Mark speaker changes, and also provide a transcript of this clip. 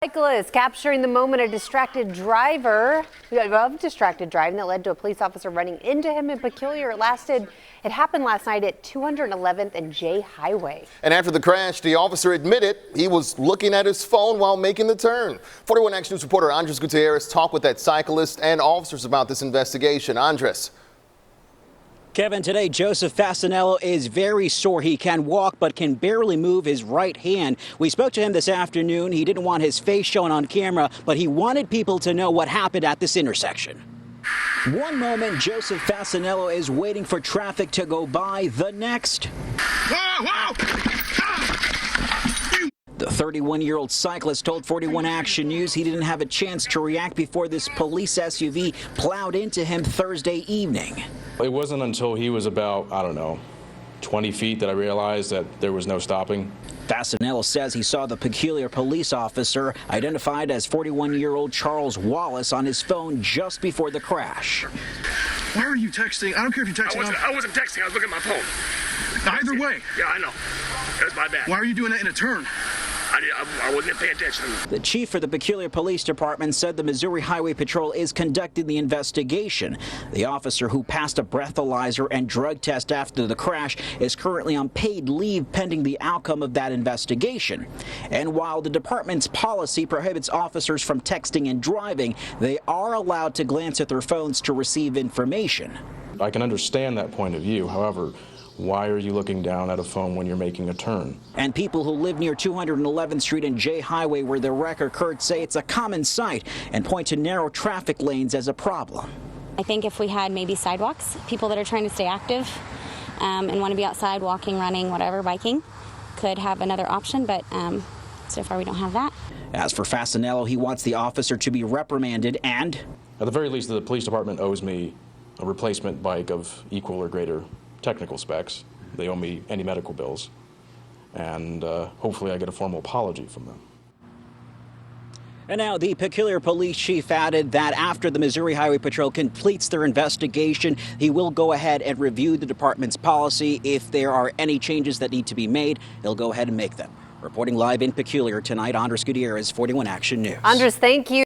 Speaker 1: Bicyclist capturing the moment of distracted driving that led to a police officer running into him in Peculiar. It happened last night at 211th and J Highway.
Speaker 2: And after the crash, the officer admitted he was looking at his phone while making the turn. 41 Action News reporter Andres Gutierrez talked with that cyclist and officers about this investigation. Andres.
Speaker 3: Kevin, today Joseph Fasanello is very sore. He can walk but can barely move his right hand. We spoke to him this afternoon. He didn't want his face shown on camera, but he wanted people to know what happened at this intersection. One moment, Joseph Fasanello is waiting for traffic to go by. The next, the 31-year-old cyclist told 41 Action News he didn't have a chance to react before this police SUV plowed into him Thursday evening.
Speaker 4: It wasn't until he was about, 20 feet that I realized that there was no stopping.
Speaker 3: Fasanello says he saw the Peculiar police officer, identified as 41-year-old Charles Wallace, on his phone just before the crash.
Speaker 5: Why are you texting? I don't care if you're texting.
Speaker 6: I wasn't texting. I was looking at my phone.
Speaker 5: Either way.
Speaker 6: Yeah, I know. It was my bad.
Speaker 5: Why are you doing that in a turn?
Speaker 6: I wasn't paying attention.
Speaker 3: The chief for the Peculiar Police Department said the Missouri Highway Patrol is conducting the investigation. The officer, who passed a breathalyzer and drug test after the crash, is currently on paid leave pending the outcome of that investigation. And while the department's policy prohibits officers from texting and driving, they are allowed to glance at their phones to receive information.
Speaker 4: I can understand that point of view. However, why are you looking down at a phone when you're making a turn?
Speaker 3: And people who live near 211th Street and J Highway, where the wreck occurred, say it's a common sight and point to narrow traffic lanes as a problem.
Speaker 7: I think if we had maybe sidewalks, people that are trying to stay active and want to be outside walking, running, whatever, biking, could have another option, but so far we don't have that.
Speaker 3: As for Fasanello, he wants the officer to be reprimanded and,
Speaker 4: At the very least, the police department owes me a replacement bike of equal or greater technical specs. They owe me any medical bills, and hopefully I get a formal apology from them.
Speaker 3: And now the Peculiar Police Chief added that after the Missouri Highway Patrol completes their investigation, he will go ahead and review the department's policy. If there are any changes that need to be made, he'll go ahead and make them. Reporting live in Peculiar tonight, Andres Gutierrez, 41 Action News.
Speaker 1: Andres, thank you.